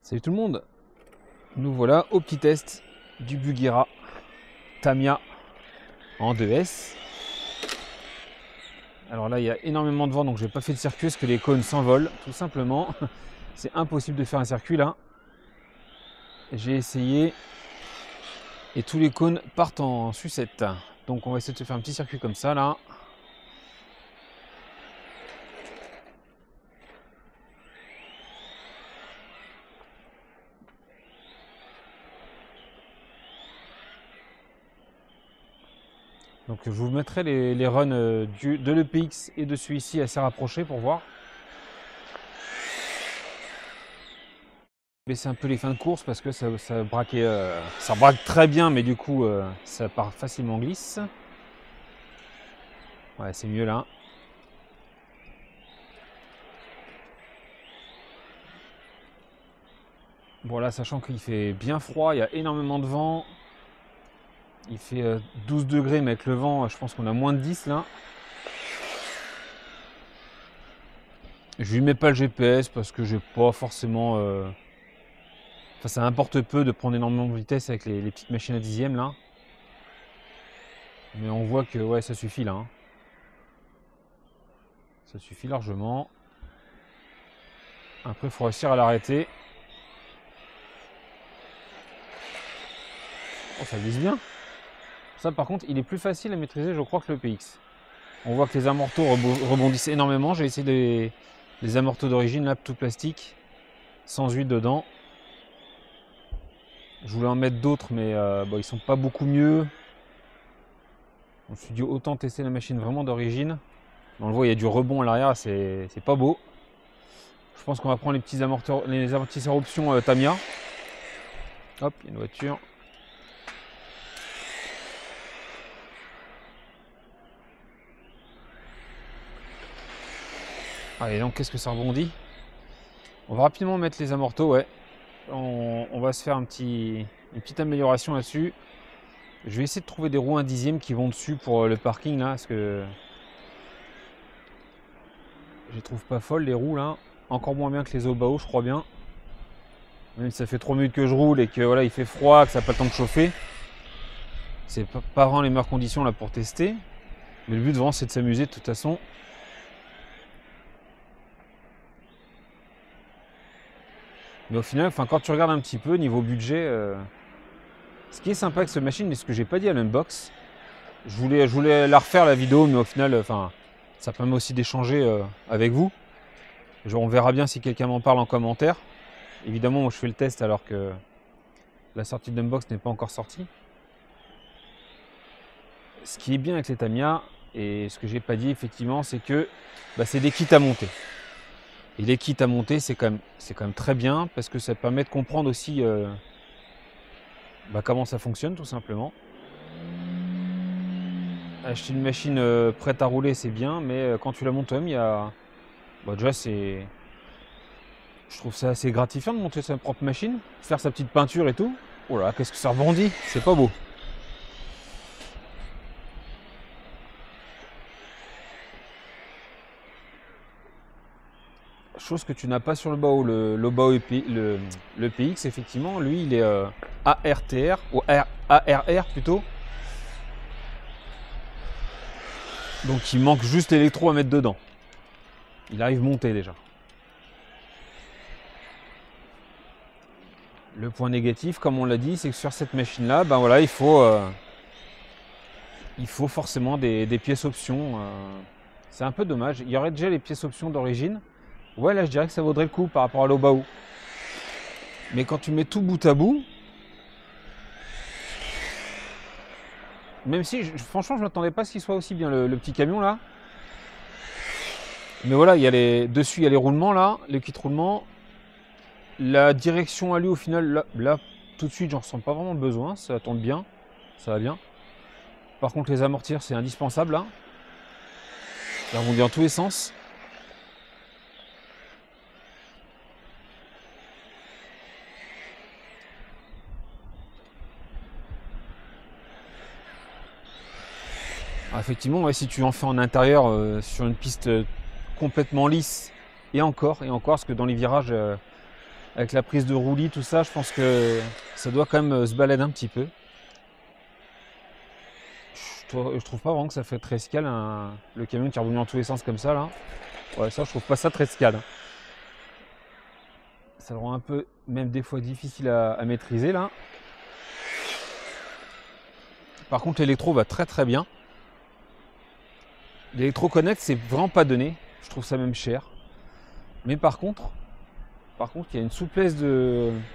Salut tout le monde, nous voilà au petit test du Buggyra Tamiya en 2S. Alors là il y a énormément de vent donc j'ai pas fait de circuit parce que les cônes s'envolent tout simplement. C'est impossible de faire un circuit là. J'ai essayé et tous les cônes partent en sucette. Donc on va essayer de se faire un petit circuit comme ça là. Donc je vous mettrai les runs de l'EPX et de celui-ci assez rapprochés pour voir. Baisser un peu les fins de course parce que ça braque très bien, mais du coup ça part facilement glisse. Ouais, c'est mieux là. Bon là, sachant qu'il fait bien froid, il y a énormément de vent. Il fait 12 degrés, mais avec le vent, je pense qu'on a moins de 10 là. Je lui mets pas le GPS parce que j'ai pas forcément... Enfin, ça importe peu de prendre énormément de vitesse avec les petites machines à dixième là. Mais on voit que ouais, ça suffit là. Hein. Ça suffit largement. Après, il faut réussir à l'arrêter. Oh, ça glisse bien. Ça, par contre, il est plus facile à maîtriser, je crois, que le PX. On voit que les amortos rebondissent énormément. J'ai essayé les amortos d'origine, là, tout plastique, sans huile dedans. Je voulais en mettre d'autres, mais bon, ils sont pas beaucoup mieux. Je me suis dit autant tester la machine vraiment d'origine. On le voit, il y a du rebond à l'arrière, c'est pas beau. Je pense qu'on va prendre les amortisseurs option Tamiya. Hop, il y a une voiture. Allez, donc qu'est-ce que ça rebondit? On va rapidement mettre les amortos, ouais. On va se faire une petite amélioration là-dessus. Je vais essayer de trouver des roues 1 dixième qui vont dessus pour le parking là, parce que je les trouve pas folles les roues là. Encore moins bien que les Obao, je crois bien. Même si ça fait 3 minutes que je roule et que voilà, il fait froid, que ça n'a pas le temps de chauffer. C'est pas vraiment les meilleures conditions là pour tester. Mais le but vraiment c'est de s'amuser de toute façon. Mais au final, enfin, quand tu regardes un petit peu niveau budget, ce qui est sympa avec cette machine, mais ce que j'ai pas dit à l'unbox, je voulais la refaire la vidéo, mais au final, enfin, ça permet aussi d'échanger avec vous. Genre, on verra bien si quelqu'un m'en parle en commentaire. Évidemment, moi je fais le test alors que la sortie de l'unbox n'est pas encore sortie. Ce qui est bien avec les Tamiya, et ce que j'ai pas dit effectivement, c'est que bah, c'est des kits à monter. Et les kits à monter, c'est quand même très bien parce que ça permet de comprendre aussi bah, comment ça fonctionne tout simplement. Acheter une machine prête à rouler, c'est bien, mais quand tu la montes toi-même, il y a... Bah, déjà, je trouve ça assez gratifiant de monter sa propre machine, faire sa petite peinture et tout. Oh là, qu'est-ce que ça rebondit, c'est pas beau. Chose que tu n'as pas sur le Bao, le PX, effectivement, lui, il est ARTR, ou ARR plutôt. Donc il manque juste l'électro à mettre dedans. Il arrive monté déjà. Le point négatif, comme on l'a dit, c'est que sur cette machine-là, ben voilà, il faut forcément des pièces options. C'est un peu dommage. Il y aurait déjà les pièces options d'origine. Ouais, là, je dirais que ça vaudrait le coup par rapport à l'Obao. Mais quand tu mets tout bout à bout, même si, franchement, je ne m'attendais pas à ce qu'il soit aussi bien, le petit camion là. Mais voilà, dessus, il y a les roulements là, les kits roulements. La direction à lui, au final, là tout de suite, j'en ressens pas vraiment besoin. Ça tourne bien, ça va bien. Par contre, les amortir, c'est indispensable là. Ça rebondit dans tous les sens. Ah, effectivement, ouais, si tu en fais en intérieur sur une piste complètement lisse, et encore, parce que dans les virages, Avec la prise de roulis, tout ça, je pense que ça doit quand même se balader un petit peu. Je trouve pas vraiment que ça fait très escale, le camion qui rebondit dans tous les sens comme ça là. Ouais, ça je trouve pas ça très escale. Ça le rend un peu, même des fois, difficile à maîtriser là. Par contre l'électro va très très bien. L'électro connect c'est vraiment pas donné. Je trouve ça même cher. Mais par contre il y a une souplesse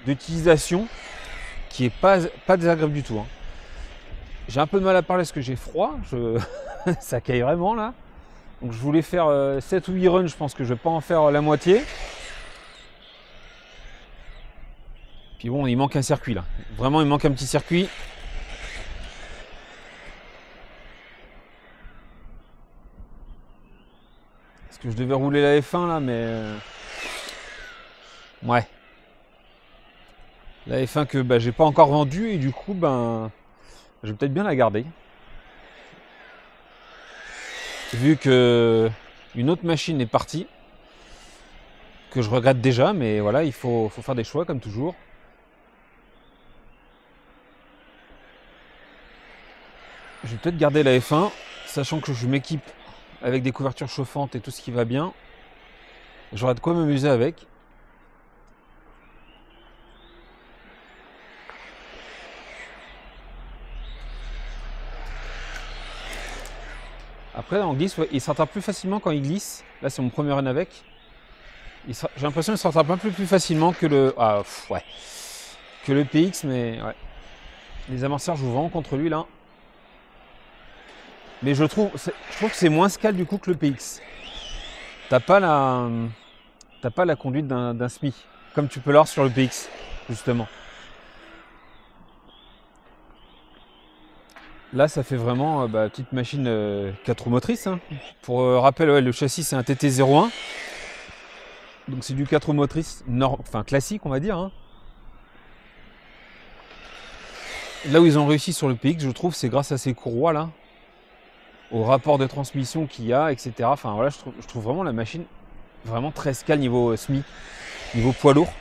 d'utilisation qui est pas désagréable du tout. Hein. J'ai un peu de mal à parler parce que j'ai froid, ça caille vraiment là. Donc je voulais faire 7 ou 8 runs, je pense que je vais pas en faire la moitié. Puis bon, il manque un circuit là. Vraiment, il manque un petit circuit. Parce que je devais rouler la F1 là, mais... Ouais. La F1 que j'ai pas encore vendue et du coup, je vais peut-être bien la garder. Vu que une autre machine est partie, que je regrette déjà, mais voilà, il faut faire des choix comme toujours. Je vais peut-être garder la F1, sachant que je m'équipe avec des couvertures chauffantes et tout ce qui va bien. J'aurai de quoi m'amuser avec. Après, en glisse, ouais, il s'attrape plus facilement quand il glisse. Là, c'est mon premier run avec. J'ai l'impression qu'il s'attrape un peu plus facilement que le... que le PX, mais ouais. Les amortisseurs jouent vraiment contre lui, là. Mais je trouve que c'est moins scale du coup que le PX. T'as pas la conduite d'un SMI, comme tu peux l'avoir sur le PX, justement. Là, ça fait vraiment petite machine 4 roues motrices. Hein. Pour rappel, ouais, le châssis c'est un TT01. Donc c'est du 4 roues motrices classique, on va dire. Hein. Là où ils ont réussi sur le PX, je trouve, c'est grâce à ces courroies là, au rapport de transmission qu'il y a, etc. Enfin voilà, je trouve vraiment la machine vraiment très scale niveau SMI, niveau poids lourd.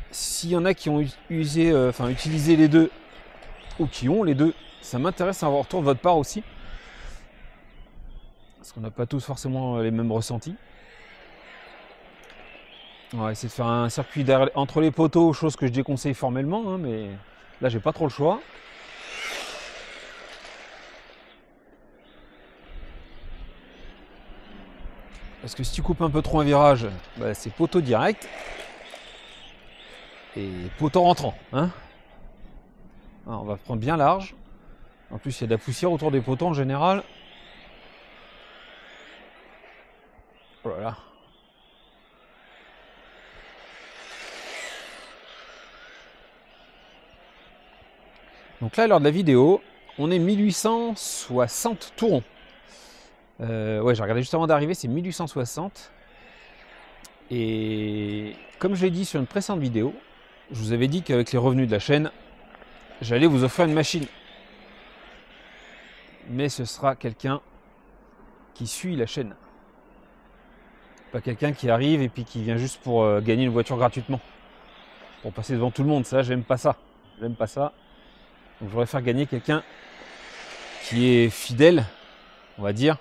S'il y en a qui ont utilisé les deux, ou qui ont les deux, ça m'intéresse à avoir retour de votre part aussi. Parce qu'on n'a pas tous forcément les mêmes ressentis. On va essayer de faire un circuit entre les poteaux, chose que je déconseille formellement, hein, mais là j'ai pas trop le choix. Parce que si tu coupes un peu trop un virage, c'est poteau direct. Et poteau rentrant. Hein. Alors, on va prendre bien large. En plus, il y a de la poussière autour des poteaux en général. Oh là là. Donc là, à l'heure de la vidéo, on est 1860 tourons. Ouais, j'ai regardé juste avant d'arriver, c'est 1860. Et comme je l'ai dit sur une précédente vidéo, je vous avais dit qu'avec les revenus de la chaîne, j'allais vous offrir une machine. Mais ce sera quelqu'un qui suit la chaîne. Pas quelqu'un qui arrive et puis qui vient juste pour gagner une voiture gratuitement. Pour passer devant tout le monde, ça, j'aime pas ça. J'aime pas ça. Donc je voudrais faire gagner quelqu'un qui est fidèle, on va dire.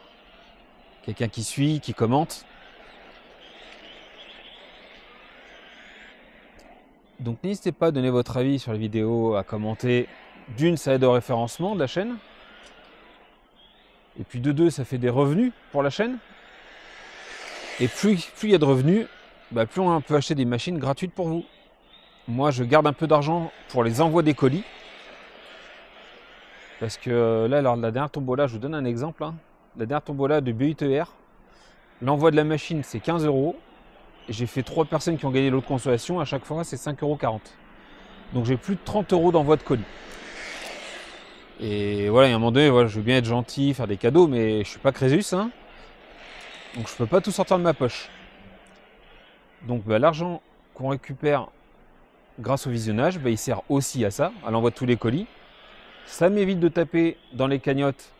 Quelqu'un qui suit, qui commente. Donc n'hésitez pas à donner votre avis sur les vidéos, à commenter. D'une, ça aide au référencement de la chaîne. Et puis de deux, ça fait des revenus pour la chaîne. Et plus il y a de revenus, plus on peut acheter des machines gratuites pour vous. Moi, je garde un peu d'argent pour les envois des colis. Parce que là, lors de la dernière tombola, je vous donne un exemple. Hein. La dernière tombola de BUTR, l'envoi de la machine, c'est 15 €. J'ai fait 3 personnes qui ont gagné l'autre consolation. À chaque fois, c'est 5,40 €. Donc, j'ai plus de 30 € d'envoi de colis. Et voilà, il y a un moment donné, voilà, je veux bien être gentil, faire des cadeaux, mais je suis pas Crésus. Hein. Donc, je peux pas tout sortir de ma poche. Donc, l'argent qu'on récupère grâce au visionnage, il sert aussi à ça, à l'envoi de tous les colis. Ça m'évite de taper dans les cagnottes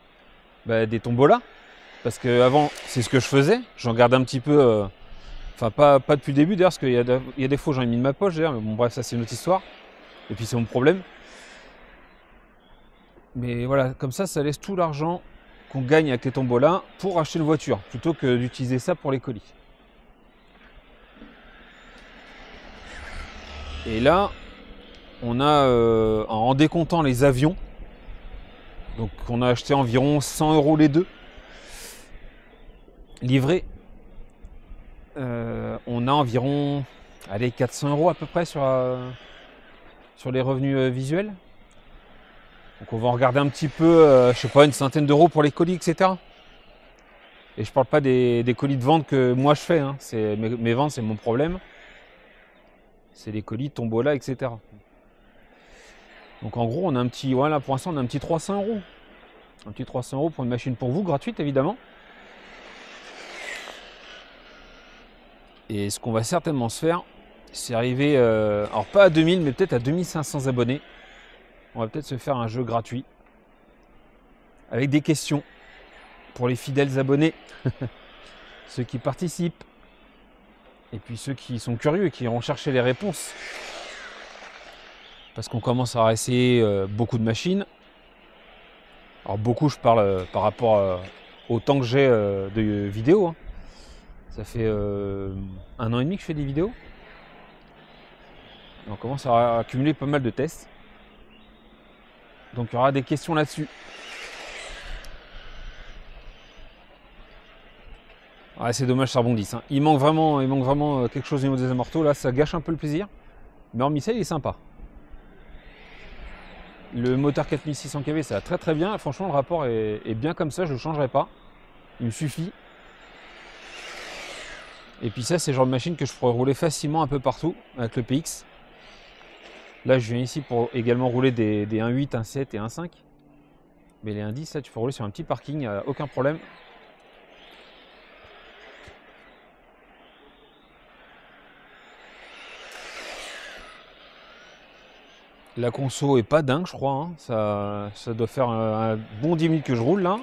des tombolas. Parce qu'avant, c'est ce que je faisais. J'en gardais un petit peu Enfin, pas depuis le début d'ailleurs, parce qu'il y a des faux, j'en ai mis de ma poche d'ailleurs, mais bon, bref, ça c'est une autre histoire. Et puis c'est mon problème. Mais voilà, comme ça laisse tout l'argent qu'on gagne avec les tombolas pour acheter une voiture, plutôt que d'utiliser ça pour les colis. Et là, on a, en décomptant les avions, donc on a acheté environ 100 € les deux, livrés. On a environ 400 € à peu près sur les revenus visuels. Donc on va en regarder un petit peu, je sais pas, une centaine d'euros pour les colis, etc. Et je parle pas des colis de vente que moi je fais, hein. Mes ventes, c'est mon problème. C'est les colis, tombola, etc. Donc en gros, on a un petit, voilà, pour l'instant, on a un petit 300 €. Un petit 300 € pour une machine pour vous, gratuite évidemment. Et ce qu'on va certainement se faire, c'est arriver, alors pas à 2000, mais peut-être à 2500 abonnés. On va peut-être se faire un jeu gratuit avec des questions pour les fidèles abonnés, ceux qui participent, et puis ceux qui sont curieux et qui iront chercher les réponses. Parce qu'on commence à essayer beaucoup de machines. Alors beaucoup, je parle par rapport au temps que j'ai de vidéos, hein. Ça fait 1 an et demi que je fais des vidéos. Et on commence à accumuler pas mal de tests. Donc il y aura des questions là-dessus. Ouais, c'est dommage, ça rebondisse, hein. Il manque vraiment quelque chose au niveau des amortos. Là, ça gâche un peu le plaisir. Mais hormis ça, il est sympa. Le moteur 4600 kW, ça va très très bien. Franchement, le rapport est bien comme ça, je ne le changerai pas. Il me suffit. Et puis ça, c'est le genre de machine que je pourrais rouler facilement un peu partout avec le PX. Là, je viens ici pour également rouler des 1.8, 1.7 et 1.5. Mais les 1.10, là, tu peux rouler sur un petit parking, aucun problème. La conso est pas dingue, je crois, hein. Ça doit faire un bon 10 minutes que je roule là.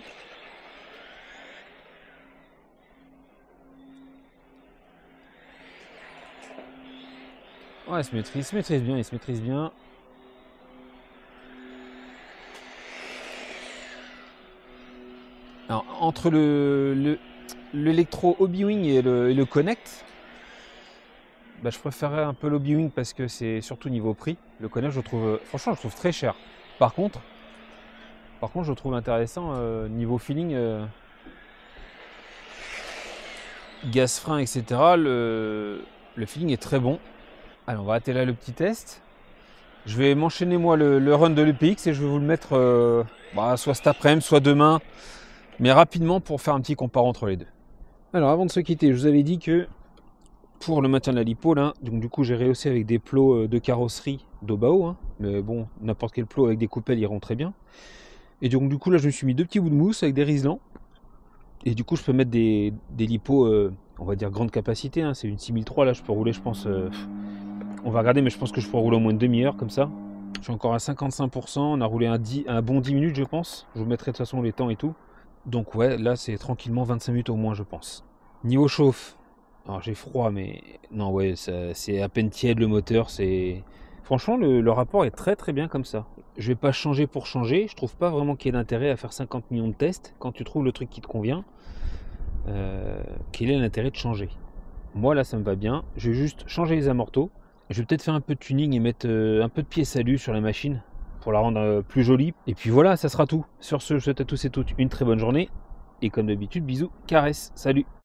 Ouais, il se maîtrise bien. Alors, entre l'électro Hobby-Wing et le Connect, bah, je préférerais un peu l'Hobby-Wing parce que c'est surtout niveau prix. Le Connect, franchement, je trouve très cher. Par contre, je trouve intéressant niveau feeling, gaz, frein, etc. Le feeling est très bon. Allez, on va arrêter là le petit test. Je vais m'enchaîner moi le run de l'EPX et je vais vous le mettre soit cet après-midi, soit demain, mais rapidement pour faire un petit comparo entre les deux. Alors avant de se quitter, je vous avais dit que pour le maintien de la lipo, là, donc du coup j'ai rehaussé avec des plots de carrosserie d'Obao, hein, mais bon, n'importe quel plot avec des coupelles iront très bien. Et donc du coup là je me suis mis 2 petits bouts de mousse avec des riselants. Et du coup je peux mettre des lipos, on va dire grande capacité, hein, c'est une 6003 là, je peux rouler je pense... on va regarder, mais je pense que je pourrais rouler au moins une demi-heure comme ça. Je suis encore à 55%, on a roulé un bon 10 minutes je pense. Je vous mettrai de toute façon les temps et tout. Donc ouais, là c'est tranquillement 25 minutes au moins je pense. Niveau chauffe, alors j'ai froid mais non ouais, c'est à peine tiède le moteur. Franchement le rapport est très très bien comme ça. Je vais pas changer pour changer, je trouve pas vraiment qu'il y ait d'intérêt à faire 50 millions de tests. Quand tu trouves le truc qui te convient, quel est l'intérêt de changer? Moi là ça me va bien, je vais juste changer les amortos. Je vais peut-être faire un peu de tuning et mettre un peu de pied salut sur la machine pour la rendre plus jolie. Et puis voilà, ça sera tout. Sur ce, je souhaite à tous et toutes une très bonne journée. Et comme d'habitude, bisous, caresses, salut!